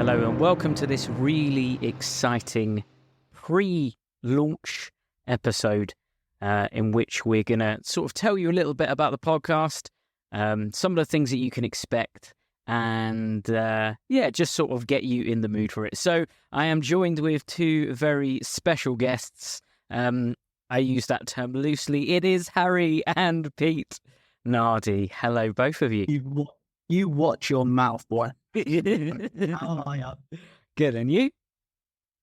Hello and welcome to this really exciting pre-launch episode in which we're going to sort of tell you a little bit about the podcast, some of the things that you can expect, and just sort of get you in the mood for it. So I am joined with two very special guests. I use that term loosely. It is Harry and Pete Nardi. Hello, both of you. You watch your mouth, boy. Good, and you?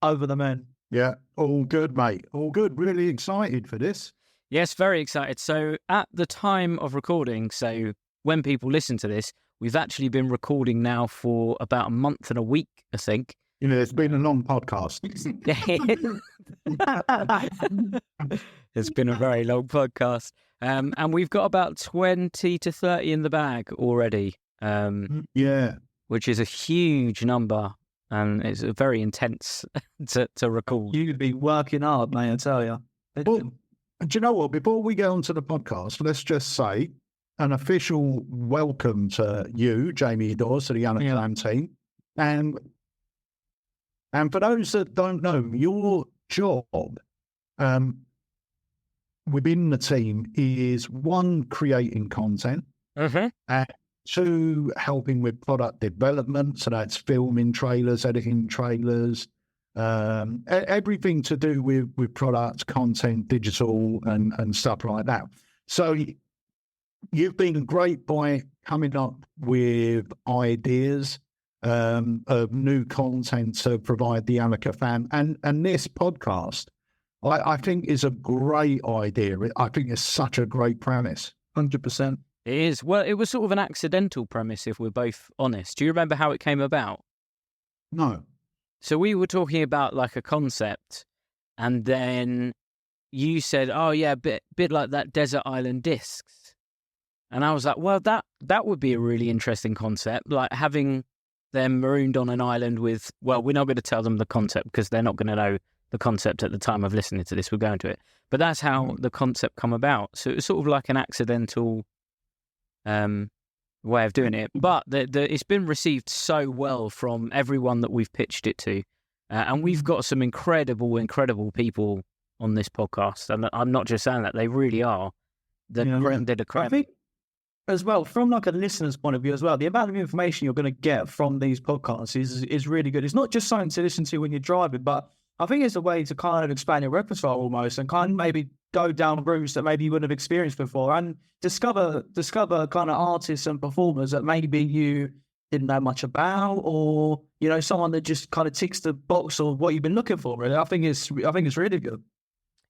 Over the moon. Yeah, all good, mate. All good. Really excited for this. Yes, very excited. So at the time of recording, so when people listen to this, we've actually been recording now for about a month and a week, I think. You know, it's been a long podcast. It's been a very long podcast. And we've got about 20 to 30 in the bag already. Yeah. Which is a huge number, and it's very intense to record. You'd be working hard, mate, I tell you. Well, do you know what? Before we go on to the podcast, let's just say an official welcome to you, Jamie Dawes, to the Alakazam team. And for those that don't know, your job within the team is one, creating content, and two, helping with product development. So that's filming trailers, editing trailers, everything to do with product, content, digital, and stuff like that. So you've been great by coming up with ideas of new content to provide the Alakazam. And this podcast, I think, is a great idea. I think it's such a great premise. 100%. It is. Well, it was sort of an accidental premise, if we're both honest. Do you remember how it came about? No. So we were talking about like a concept, and then you said, "Oh yeah, bit like that desert island discs," and I was like, "Well, that would be a really interesting concept, like having them marooned on an island with." Well, we're not going to tell them the concept because they're not going to know the concept at the time of listening to this. We're going to it, but that's how the concept come about. So it was sort of like an accidental way of doing it, but it's been received so well from everyone that we've pitched it to, and we've got some incredible people on this podcast, and I'm not just saying that, they really are the creme de la creme. I think as well, from like a listener's point of view as well, the amount of information you're going to get from these podcasts is really good. It's not just something to listen to when you're driving, but I think it's a way to kind of expand your repertoire almost, and kind of maybe go down routes that maybe you wouldn't have experienced before, and discover kind of artists and performers that maybe you didn't know much about, or someone that just kind of ticks the box of what you've been looking for. Really, I think it's really good.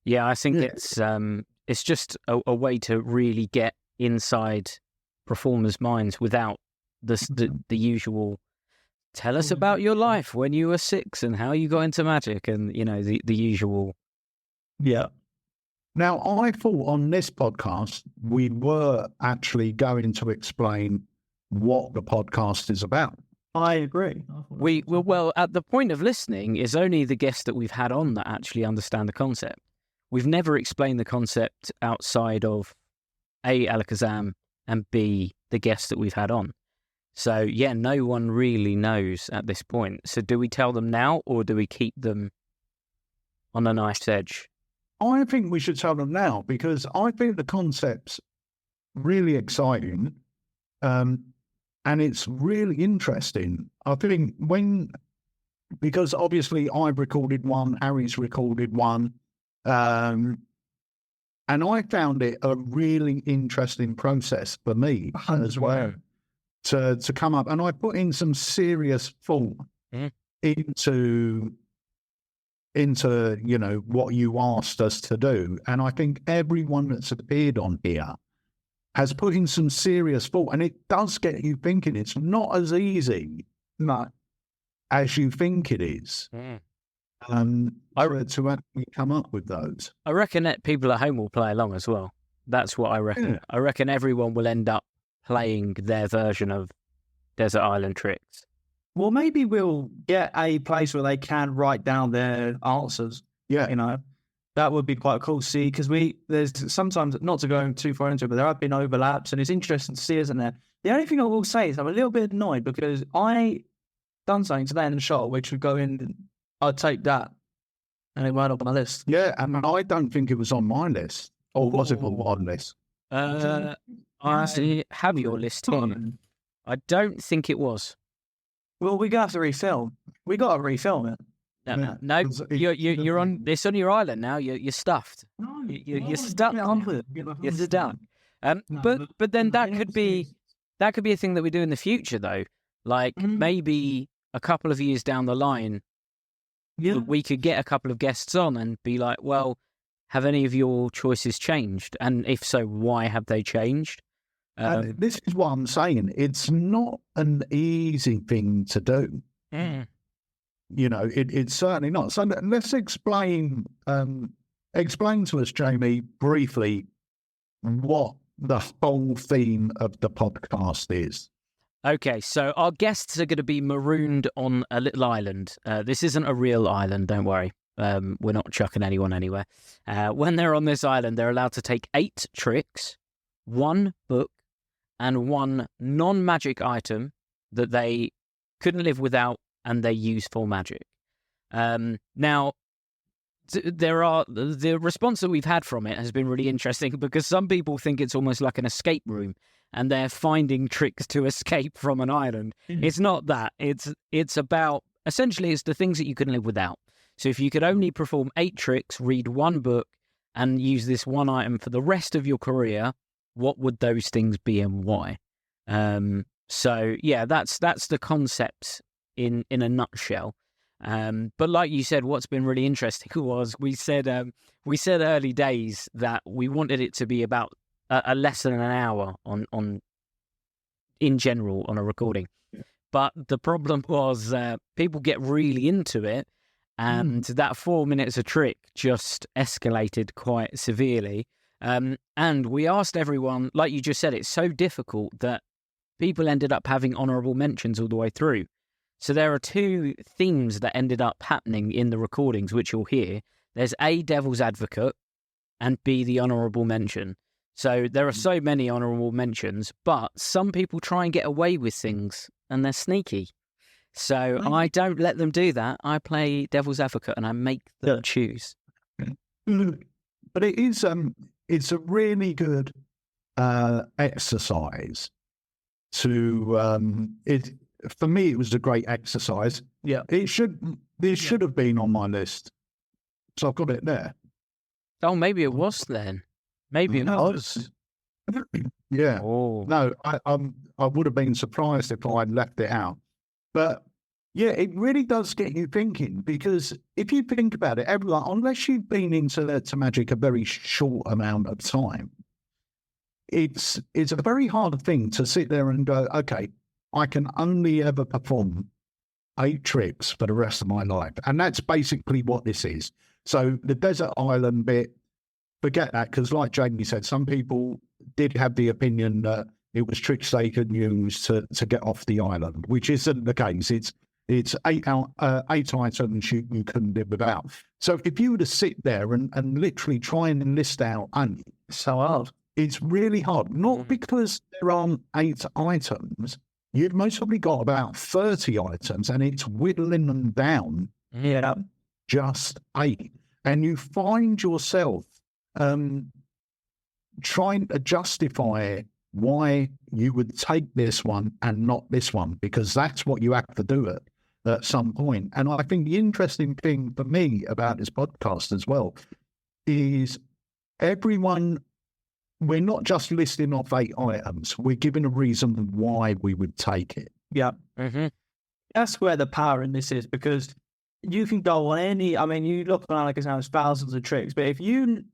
Yeah, I think it's just a way to really get inside performers' minds without the usual. Tell us about your life when you were 6 and how you got into magic, and the usual. Yeah. Now, I thought on this podcast we were actually going to explain what the podcast is about. I agree. Well, at the point of listening is only the guests that we've had on that actually understand the concept. We've never explained the concept outside of A, Alakazam, and B, the guests that we've had on. So, yeah, no one really knows at this point. So do we tell them now, or do we keep them on a nice edge? I think we should tell them now, because I think the concept's really exciting, and it's really interesting. I think because obviously I've recorded one, Harry's recorded one, and I found it a really interesting process for me as well. To come up, and I put in some serious thought into what you asked us to do, and I think everyone that's appeared on here has put in some serious thought, and it does get you thinking. It's not as easy as you think it is. To actually come up with those. I reckon that people at home will play along as well. That's what I reckon. Yeah. I reckon everyone will end up playing their version of Desert Island Tricks. Well, maybe we'll get a place where they can write down their answers. Yeah. That would be quite cool to see, because there's sometimes, not to go too far into it, but there have been overlaps, and it's interesting to see, isn't there? The only thing I will say is I'm a little bit annoyed because I done something today in the shop which would go in, I'd take that. And it went up on my list. Yeah, and I don't think it was on my list. Or was it on my list? I have your list here. I don't think it was. Well, we got to refilm. We got to refilm it. No, you're on. It's on your island now. You're stuffed. You're stuck. You're stuck. But then that could be a thing that we do in the future, though. Like maybe a couple of years down the line, we could get a couple of guests on and be like, well, have any of your choices changed? And if so, why have they changed? This is what I'm saying. It's not an easy thing to do. You know, it's certainly not. So let's explain to us, Jamie, briefly what the whole theme of the podcast is. Okay, so our guests are going to be marooned on a little island. This isn't a real island, don't worry. We're not chucking anyone anywhere. When they're on this island, they're allowed to take 8 tricks, 1 book, and 1 non-magic item that they couldn't live without and they use for magic. Now, the response that we've had from it has been really interesting because some people think it's almost like an escape room and they're finding tricks to escape from an island. It's not that. It's about, essentially, it's the things that you can live without. So if you could only perform 8 tricks, read 1 book, and use this 1 item for the rest of your career, what would those things be and why? So yeah, that's the concept in a nutshell. But like you said, what's been really interesting was we said early days that we wanted it to be about a less than an hour on in general on a recording. But the problem was people get really into it, and that 4 minutes a trick just escalated quite severely. And we asked everyone, like you just said, it's so difficult that people ended up having honourable mentions all the way through. So there are 2 themes that ended up happening in the recordings, which you'll hear. There's A, devil's advocate, and B, the honourable mention. So there are so many honourable mentions, but some people try and get away with things, and they're sneaky. So I don't let them do that. I play devil's advocate, and I make them choose. But it is it's a really good exercise to it. For me, it was a great exercise. Yeah, this should have been on my list, so I've got it there. Oh, maybe it was then. Maybe it was. Yeah. Oh. No, I would have been surprised if I'd left it out. But yeah, it really does get you thinking, because if you think about it, everyone, unless you've been into magic a very short amount of time, it's a very hard thing to sit there and go, okay, I can only ever perform 8 tricks for the rest of my life. And that's basically what this is. So the desert island bit, forget that, because like Jamie said, some people did have the opinion that it was tricks they could use to get off the island, which isn't the case. It's 8 items you couldn't live without. So if you were to sit there and literally try and list out, and so hard. It's really hard. Not because there aren't 8 items. You've most probably got about 30 items, and it's whittling them down. Yeah, just 8. And you find yourself trying to justify why you would take this one and not this one, because that's what you have to do at some point. And I think the interesting thing for me about this podcast as well is we're not just listing off 8 items. We're giving a reason why we would take it. Yeah. Mm-hmm. That's where the power in this is, because you can go on any, I mean, you look on Alakazam, there's thousands of tricks, but if you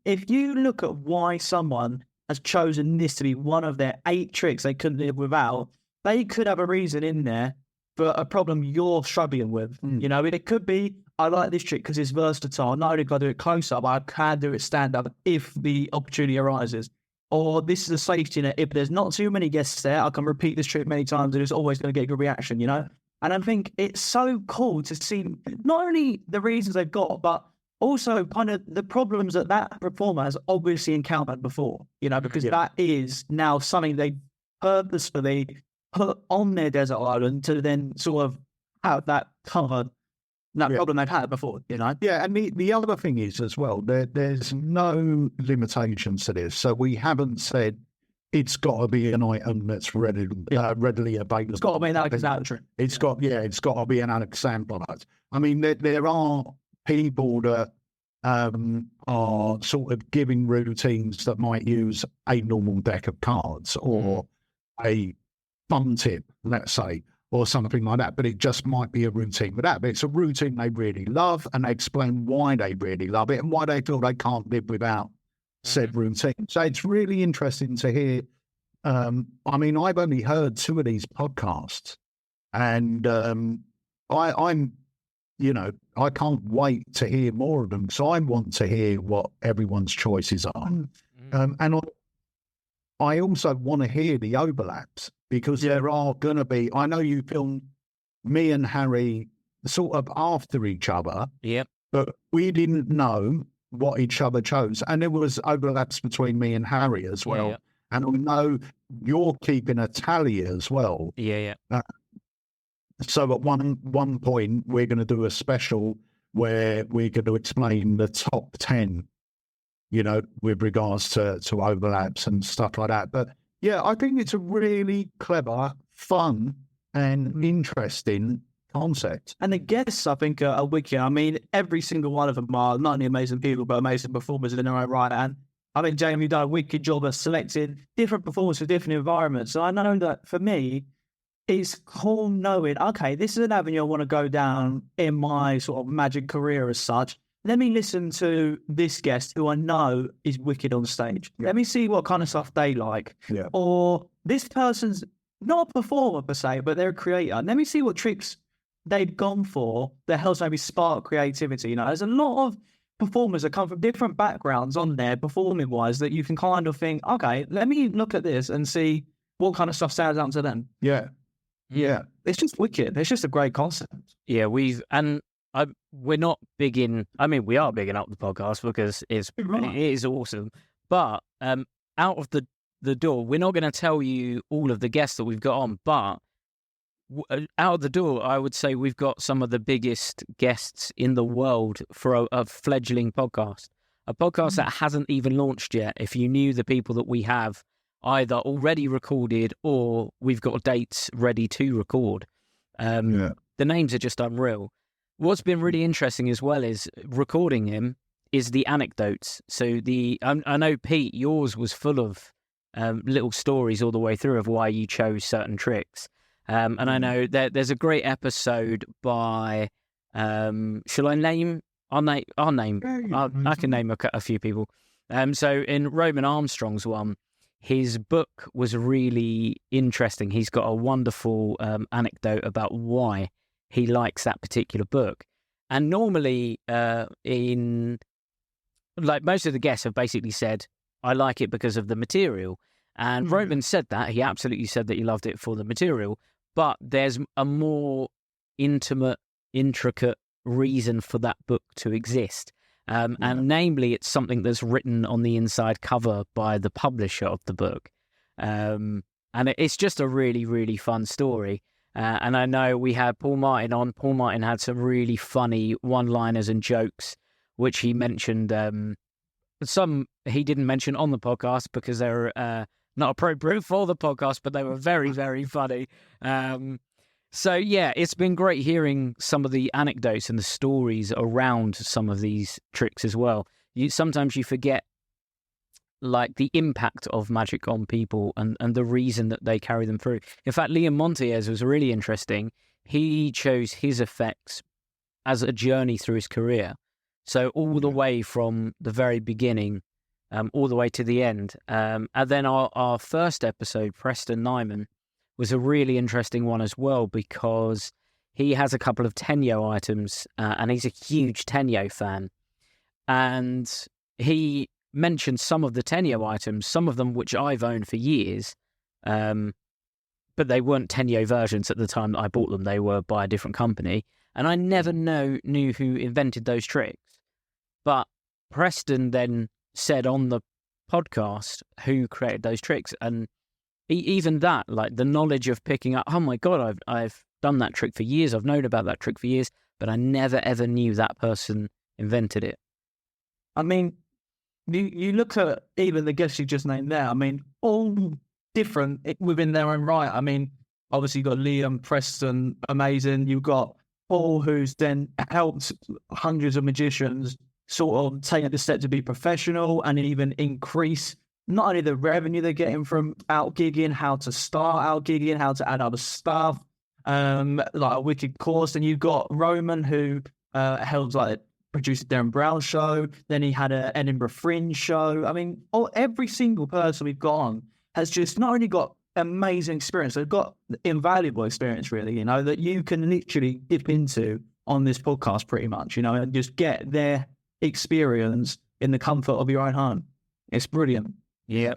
look at why someone has chosen this to be one of their 8 tricks they couldn't live without, they could have a reason in there for a problem you're struggling with. You know, it could be, I like this trick because it's versatile. Not only can I do it close up, I can do it stand up if the opportunity arises. Or this is a safety net. If there's not too many guests there, I can repeat this trick many times and it's always going to get a good reaction, you know? And I think it's so cool to see not only the reasons they've got, but also kind of the problems that performer has obviously encountered before, you know, because that is now something they purposefully put on their desert island to then sort of have that covered. That problem they've had before, you know? Yeah, and the other thing is as well, there's no limitations to this. So we haven't said it's got to be an item that's readily available. It's got to be an Alakazam. It's got to be an Alakazam product. I mean, there are people that are sort of giving routines that might use a normal deck of cards or a fun tip, let's say, or something like that, but it just might be a routine with that. But it's a routine they really love, and they explain why they really love it and why they feel they can't live without said routine. So it's really interesting to hear. I mean, I've only heard 2 of these podcasts, and I'm, you know, I can't wait to hear more of them. So I want to hear what everyone's choices are. And I also want to hear the overlaps, because there are going to be, I know you filmed me and Harry sort of after each other, but we didn't know what each other chose. And there was overlaps between me and Harry as well. Yeah. And I know you're keeping a tally as well. So at one point, we're going to do a special where we're going to explain the top 10, you know, with regards to overlaps and stuff like that. But yeah, I think it's a really clever, fun, and interesting concept. And the guests, I think, are wicked. I mean, every single one of them are not only amazing people, but amazing performers in their own right. And I think Jamie, you've done a wicked job of selecting different performers for different environments. So I know that for me, it's cool knowing, okay, this is an avenue I want to go down in my sort of Magic career as such. Let me listen to this guest who I know is wicked on stage. Let me see what kind of stuff they like. Or this person's not a performer per se, but they're a creator. Let me see what tricks they've gone for that helps maybe spark creativity. You know, there's a lot of performers that come from different backgrounds on there, performing wise, that you can kind of think, okay, let me look at this and see what kind of stuff stands out to them. Yeah. It's just wicked. It's just a great concept. Yeah, we're not big in. I mean, we are bigging up the podcast because it is awesome. But out of the door, we're not going to tell you all of the guests that we've got on. But out of the door, I would say we've got some of the biggest guests in the world for a fledgling podcast. A podcast that hasn't even launched yet. If you knew the people that we have either already recorded or we've got dates ready to record, the names are just unreal. What's been really interesting as well is recording him is the anecdotes. So I know, Pete, yours was full of little stories all the way through of why you chose certain tricks. And I know there's a great episode by, shall I name? I'll name. I can name a few people. So in Roman Armstrong's one, his book was really interesting. He's got a wonderful anecdote about why he likes that particular book. And normally in like most of the guests have basically said, I like it because of the material. And Roman said that. He absolutely said that he loved it for the material. But there's a more intimate, intricate reason for that book to exist. And namely, it's something that's written on the inside cover by the publisher of the book. And it's just a really, really fun story. And I know we had Paul Martin on. Paul Martin had some really funny one-liners and jokes, which he mentioned. Some he didn't mention on the podcast because they're not appropriate for the podcast, but they were very, very funny. So, yeah, it's been great hearing some of the anecdotes and the stories around some of these tricks as well. Sometimes you forget, like, the impact of magic on people and the reason that they carry them through. In fact, Liam Montiers was really interesting. He chose his effects as a journey through his career. So all the way from the very beginning, all the way to the end. And then our first episode, Preston Nyman, was a really interesting one as well because he has a couple of Tenyo items and he's a huge Tenyo fan. And he mentioned some of the Tenyo items, some of them which I've owned for years, but they weren't Tenyo versions at the time that I bought them. They were by a different company. And I never knew who invented those tricks. But Preston then said on the podcast who created those tricks. And even that, like the knowledge of picking up, oh my God, I've done that trick for years. I've known about that trick for years, but I never, ever knew that person invented it. I mean, you look at even the guests you just named there, I mean, all different within their own right. I mean, obviously you've got Liam, Preston, amazing. You've got Paul, who's then helped hundreds of magicians sort of take the step to be professional and even increase not only the revenue they're getting from out gigging, how to start out gigging, how to add other stuff, like a wicked course. And you've got Roman, who helped like produce the Darren Brown show. Then he had an Edinburgh Fringe show. I mean, every single person we've got on has just not only got amazing experience, they've got invaluable experience, really, you know, that you can literally dip into on this podcast pretty much, you know, and just get their experience in the comfort of your own home. It's brilliant. Yeah.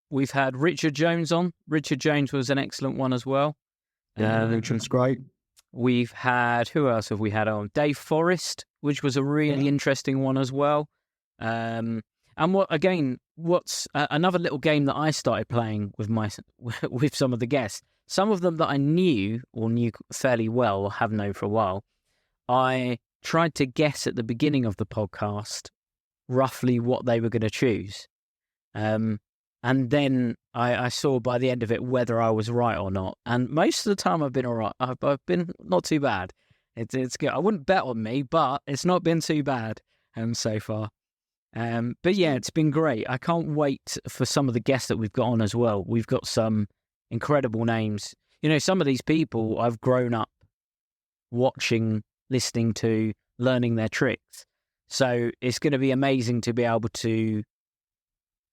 We've had Richard Jones on. Richard Jones was an excellent one as well. Richard's great. We've had, who else have we had on? Dave Forrest, which was a really interesting one as well. And what's another little game that I started playing with with some of the guests, some of them that I knew fairly well or have known for a while, I tried to guess at the beginning of the podcast roughly what they were going to choose. And then I saw by the end of it whether I was right or not. And most of the time I've been all right. I've been not too bad. It's good. I wouldn't bet on me, but it's not been too bad so far. But yeah, it's been great. I can't wait for some of the guests that we've got on as well. We've got some incredible names. You know, some of these people I've grown up watching, listening to, learning their tricks. So it's going to be amazing to be able to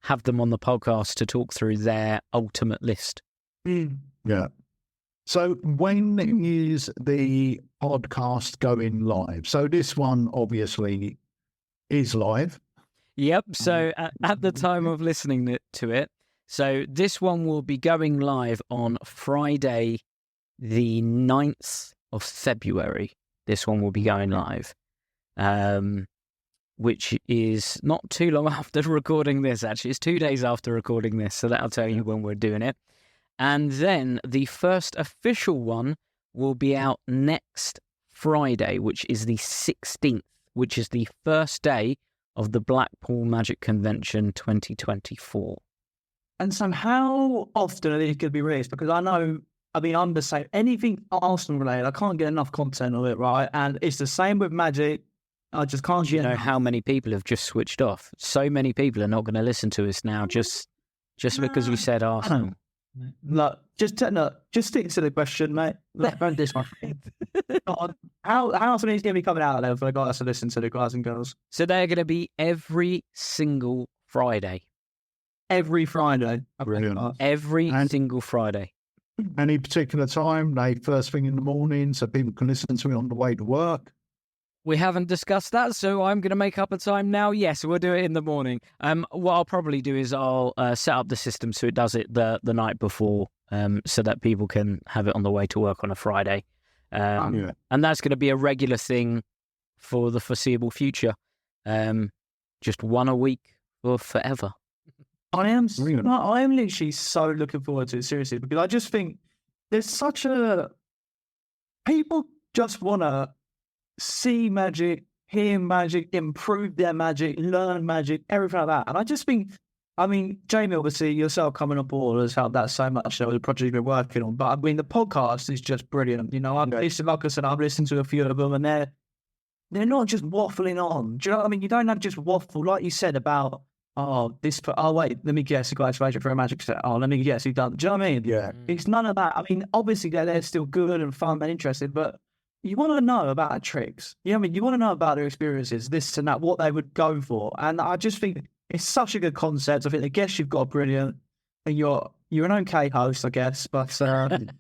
have them on the podcast to talk through their ultimate list. Yeah. So when is the podcast going live? So this one obviously is live. Yep. So at the time of listening to it, so this one will be going live on Friday, the 9th of February. This one will be going live, which is not too long after recording this, actually. It's 2 days after recording this, so that'll tell you when we're doing it. And then the first official one will be out next Friday, which is the 16th, which is the first day of the Blackpool Magic Convention 2024. And so how often are these going to be released? Because I'm the same. Anything Arsenal related, I can't get enough content of it, right? And it's the same with Magic. I just can't get enough. How many people have just switched off? So many people are not going to listen to us now just because we said Arsenal. Look, just stick to the question, mate. Don't diss my friend. How often is going to be coming out there for the guys to listen to, the guys and girls? So they're going to be every single Friday. Every Friday. Brilliant. Every single Friday. Any particular time? First thing in the morning, so people can listen to it on the way to work. We haven't discussed that, so I'm going to make up a time now. Yes, we'll do it in the morning. What I'll probably do is I'll set up the system so it does it the night before, so that people can have it on the way to work on a Friday. And that's going to be a regular thing for the foreseeable future. Just one a week or forever. I am literally so looking forward to it, seriously, because I just think there's people just want to see magic, hear magic, improve their magic, learn magic, everything like that. And I just think, Jamie, obviously, yourself coming on board has helped that so much with the project you've been working on. But the podcast is just brilliant. You know, I've listened to a few of them, and they're not just waffling on. Do you know what I mean? You don't have just waffle, like you said about, wait, let me guess, you got activation for a magic set. Oh, let me guess, you've done. Do you know what I mean? Yeah. It's none of that. Obviously, they're still good and fun and interesting, but you want to know about tricks. You know what I mean? You want to know about their experiences, this and that, what they would go for. And I just think it's such a good concept. I think the guests you've got brilliant. And you're an okay host, I guess. But I think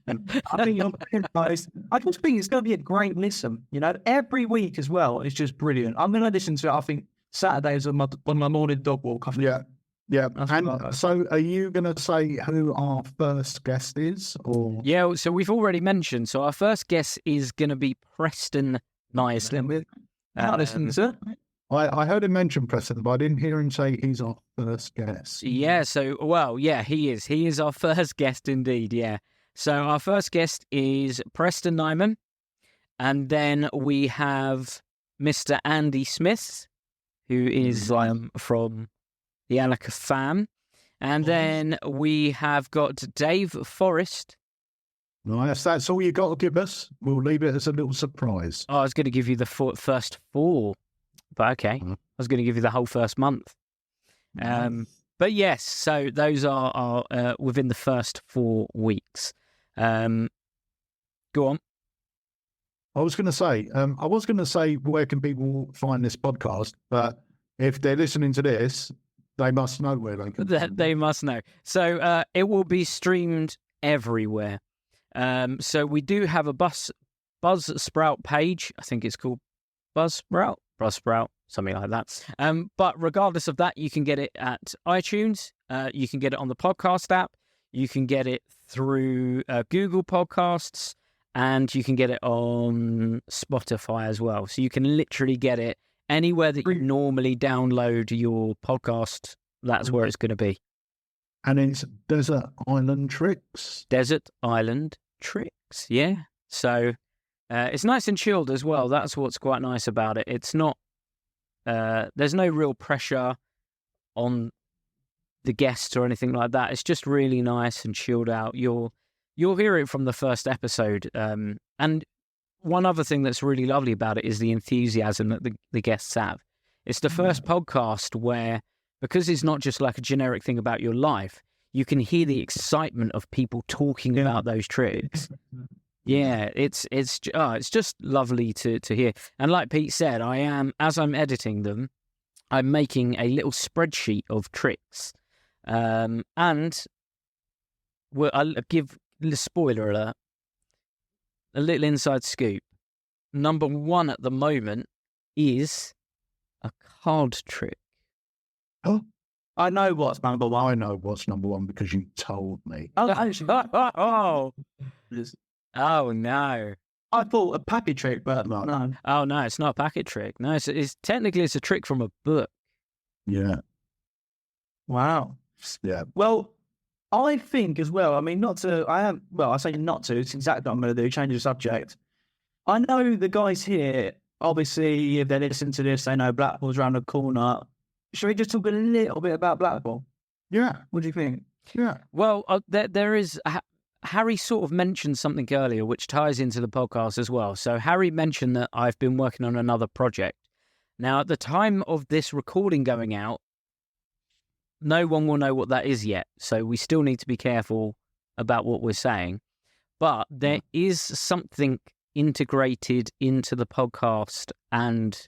you're a brilliant host. I just think it's going to be a great listen. You know, every week as well. It's just brilliant. I'm going to listen to it, I think, Saturdays on my morning dog walk. Yeah. And so are you going to say who our first guest is? Or yeah, so we've already mentioned. So our first guest is going to be Preston Nislin. I heard him mention Preston, but I didn't hear him say he's our first guest. Yeah, he is. He is our first guest indeed, yeah. So our first guest is Preston Nyman, and then we have Mr. Andy Smith, who is from the Alakazam, and then we have got Dave Forrest. Nice. That's all you got to give us. We'll leave it as a little surprise. Oh, I was going to give you the first 4, but okay. I was going to give you the whole first month. But yes, so those are within the first 4 weeks. Go on. I was going to say, where can people find this podcast? But if they're listening to this, they must know where they can. They must know. So it will be streamed everywhere. So we do have a Buzzsprout page. I think it's called Buzzsprout, something like that. But regardless of that, you can get it at iTunes. You can get it on the podcast app. You can get it through Google Podcasts, and you can get it on Spotify as well. So you can literally get it anywhere that you normally download your podcast. That's where it's going to be. And it's Desert Island Tricks. Desert Island Tricks, yeah. So it's nice and chilled as well. That's what's quite nice about it. It's not, there's no real pressure on the guests or anything like that. It's just really nice and chilled out. You'll hear it from the first episode. And one other thing that's really lovely about it is the enthusiasm that the guests have. It's the first podcast where, because it's not just like a generic thing about your life, you can hear the excitement of people talking about those tricks. Yeah, it's just lovely to hear. And like Pete said, as I'm editing them, I'm making a little spreadsheet of tricks. And I'll give a spoiler alert, a little inside scoop. Number 1 at the moment is a card trick. Oh, I know what's number 1. I know what's number 1 because you told me. Oh no! I thought a packet trick, but no. Oh no, it's not a packet trick. No, it's technically a trick from a book. Yeah. Wow. Yeah. Well, I think as well. I mean, I say not to. It's exactly what I'm going to do. Change the subject. I know the guys here. Obviously, if they listen to this, they know Blackpool's around the corner. Should we just talk a little bit about Blackpool? Yeah. What do you think? Yeah. Well, there is. Harry sort of mentioned something earlier, which ties into the podcast as well. So Harry mentioned that I've been working on another project. Now, at the time of this recording going out, no one will know what that is yet. So we still need to be careful about what we're saying. But there is something integrated into the podcast and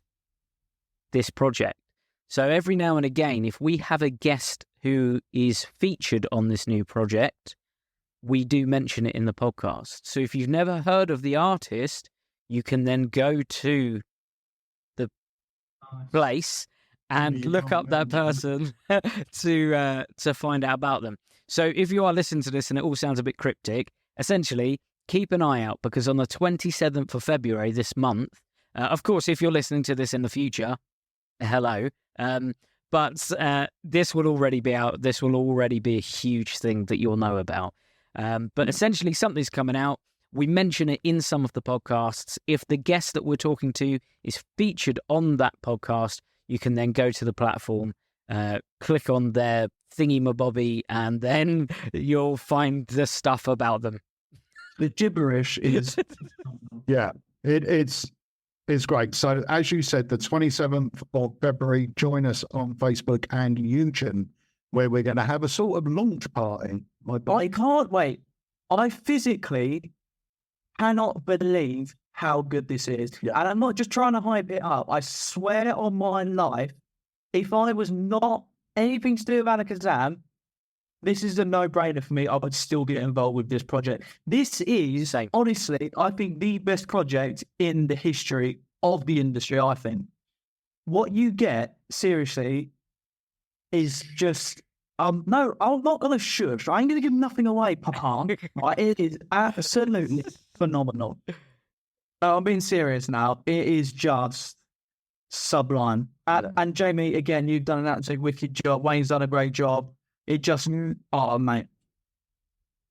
this project. So every now and again, if we have a guest who is featured on this new project, we do mention it in the podcast. So if you've never heard of the artist, you can then go to the place and look up that person to find out about them. So if you are listening to this and it all sounds a bit cryptic, essentially, keep an eye out, because on the 27th of February this month, of course, if you're listening to this in the future, hello, but this will already be out. This will already be a huge thing that you'll know about. But essentially, something's coming out. We mention it in some of the podcasts. If the guest that we're talking to is featured on that podcast, you can then go to the platform, click on their thingy-mabobby, and then you'll find the stuff about them. The gibberish is... Yeah, it's great. So as you said, the 27th of February, join us on Facebook and YouTube, where we're going to have a sort of launch party. I can't wait. I physically cannot believe how good this is. Yeah. And I'm not just trying to hype it up. I swear on my life, if I was not anything to do with Alakazam, this is a no-brainer for me. I would still get involved with this project. This is, honestly, I think the best project in the history of the industry, I think. What you get, seriously, is just... no, I'm not going to shush. I ain't going to give nothing away, Papa. It is absolutely phenomenal. I'm being serious now. It is just sublime. And Jamie, again, you've done an absolutely wicked job. Wayne's done a great job. It just, oh, mate.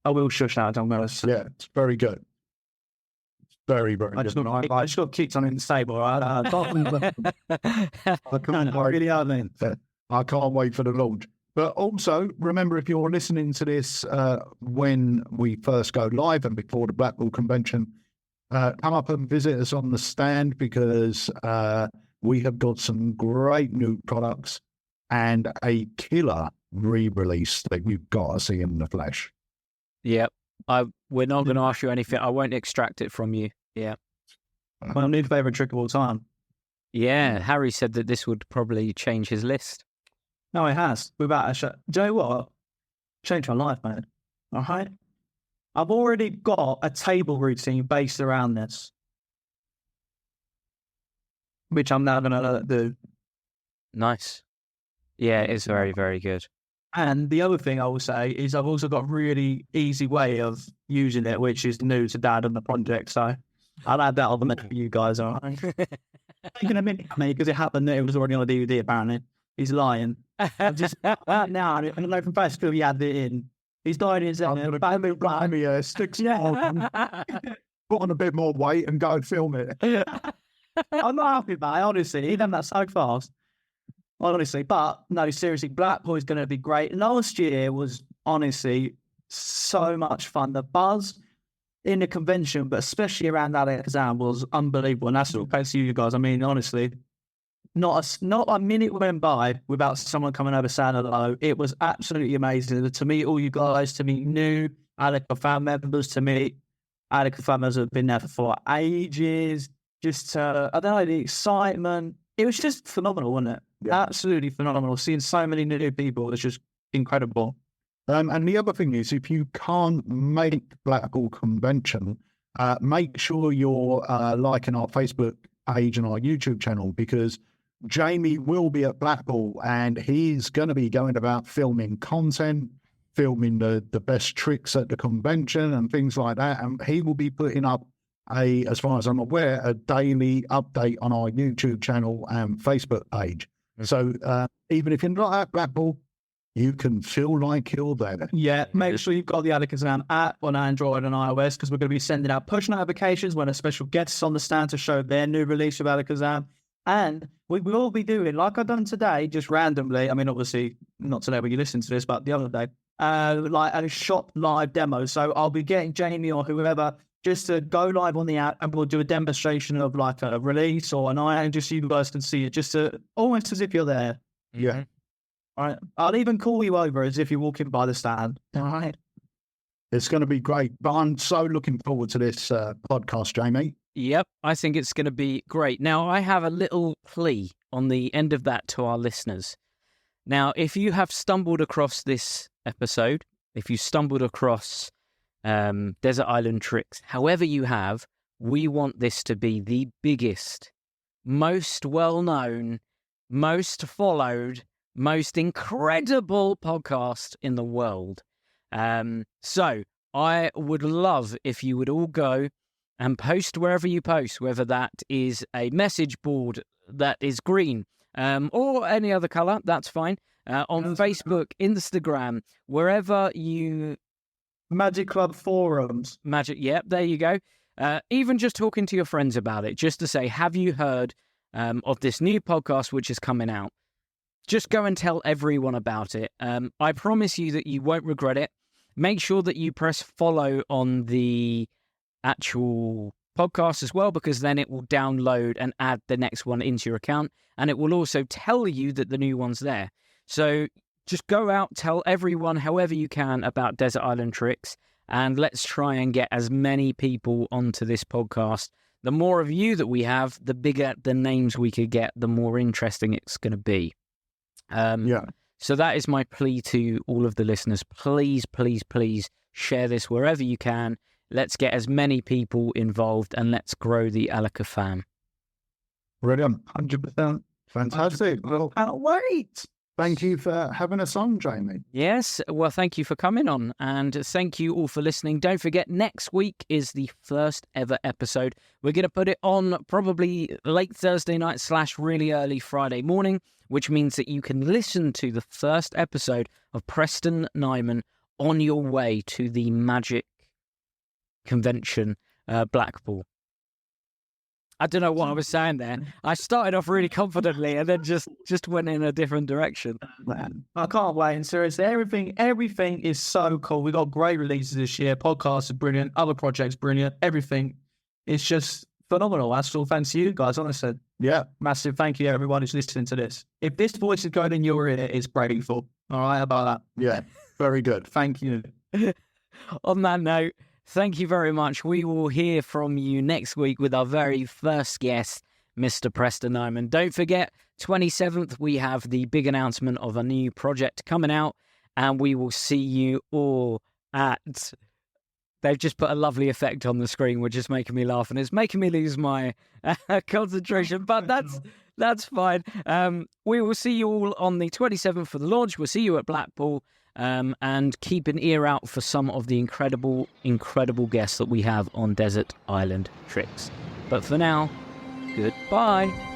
I will shush that. I'm going to. Yeah, it's very good. It's very, very I good. just got kicked on in the stable. Right? I can't really hard. I can't wait for the launch. But also, remember, if you're listening to this when we first go live and before the Blackpool convention, come up and visit us on the stand, because we have got some great new products and a killer re-release that you've got to see in the flesh. Yep. We're not going to ask you anything. I won't extract it from you. Yeah. My new favourite trick of all time. Yeah. Harry said that this would probably change his list. No, it has. Without a shot. Do you know what? Changed my life, man. All right? I've already got a table routine based around this, which I'm now going to do. Nice. Yeah, it's very, very good. And the other thing I will say is I've also got a really easy way of using it, which is new to Dad on the project. So I'll add that on the menu for you guys, all right? Taking a minute, mate, because it happened that it was already on the DVD, apparently. He's lying. I'm just now, I don't know from first film he had it in. He's dying in his I'm going to sticks on, put on a bit more weight and go and film it. I'm not happy about it, honestly. He done that so fast. Honestly, but no, seriously, Blackpool is going to be great. Last year was honestly so much fun. The buzz in the convention, but especially around Alakazam, was unbelievable. And that's all thanks to you guys. I mean, honestly, not a minute went by without someone coming over saying hello. It was absolutely amazing to meet all you guys, to meet new Alakazam members, to meet Alakazam members who have been there for ages. Just, I don't know, the excitement. It was just phenomenal, wasn't it? Yeah. Absolutely phenomenal. Seeing so many new people, it's just incredible. And the other thing is, if you can't make Blackpool Convention, make sure you're liking our Facebook page and our YouTube channel, because Jamie will be at Blackpool and he's going to be going about filming content, filming the best tricks at the convention and things like that. And he will be putting up as far as I'm aware, a daily update on our YouTube channel and Facebook page. So even if you're not at Blackpool, you can feel like you're there. Yeah, make sure you've got the Alakazam app on Android and iOS, because we're going to be sending out push notifications when a special guest is on the stand to show their new release of Alakazam. And we will be doing, like I've done today, just randomly, I mean, obviously, not today when you listen to this, but the other day, like a shop live demo. So I'll be getting Jamie or whoever just to go live on the app, and we'll do a demonstration of like a release or an iron, just so you guys can see it, just to almost as if you're there. Yeah. All right. I'll even call you over as if you're walking by the stand. All right. It's going to be great. But I'm so looking forward to this podcast, Jamie. Yep, I think it's going to be great. Now, I have a little plea on the end of that to our listeners. Now, if you have stumbled across this episode, if you stumbled across Desert Island Tricks, however you have, we want this to be the biggest, most well-known, most followed, most incredible podcast in the world. So I would love if you would all go and post wherever you post, whether that is a message board that is green or any other color, that's fine. On Facebook, Instagram, wherever you... Magic Club forums. Magic, yep, there you go. Even just talking to your friends about it, just to say, have you heard of this new podcast which is coming out? Just go and tell everyone about it. I promise you that you won't regret it. Make sure that you press follow on the actual podcast as well, because then it will download and add the next one into your account, and it will also tell you that the new one's there. So just go out, tell everyone however you can about Desert Island Tricks, and let's try and get as many people onto this podcast. The more of you that we have, the bigger the names we could get, the more interesting it's going to be. Yeah. So that is my plea to all of the listeners. Please, please, please share this wherever you can. Let's get as many people involved and let's grow the Alakazam. Brilliant. 100%. Fantastic. Well, Can't wait. thank you for having us on, Jamie. Yes, well, thank you for coming on, and thank you all for listening. Don't forget, next week is the first ever episode. We're going to put it on probably late Thursday night / really early Friday morning, which means that you can listen to the first episode of Preston Nyman on your way to the Magic convention, Blackpool. I don't know what I was saying there. I started off really confidently and then just went in a different direction. Man, I can't wait. And seriously, everything is so cool. We got great releases this year. Podcasts are brilliant. Other projects brilliant. Everything is just phenomenal. That's all thanks to you guys, honestly. Yeah. Massive thank you to everyone who's listening to this. If this voice is going in your ear, it's grateful. All right, how about that? Yeah. Very good. Thank you. On that note, thank you very much. We will hear from you next week with our very first guest, Mr. Preston Nyman. Don't forget, 27th, we have the big announcement of a new project coming out, and we will see you all at... They've just put a lovely effect on the screen, which is making me laugh, and it's making me lose my concentration, but that's fine. We will see you all on the 27th for the launch. We'll see you at Blackpool. And keep an ear out for some of the incredible guests that we have on Desert Island Tricks. But for now, goodbye.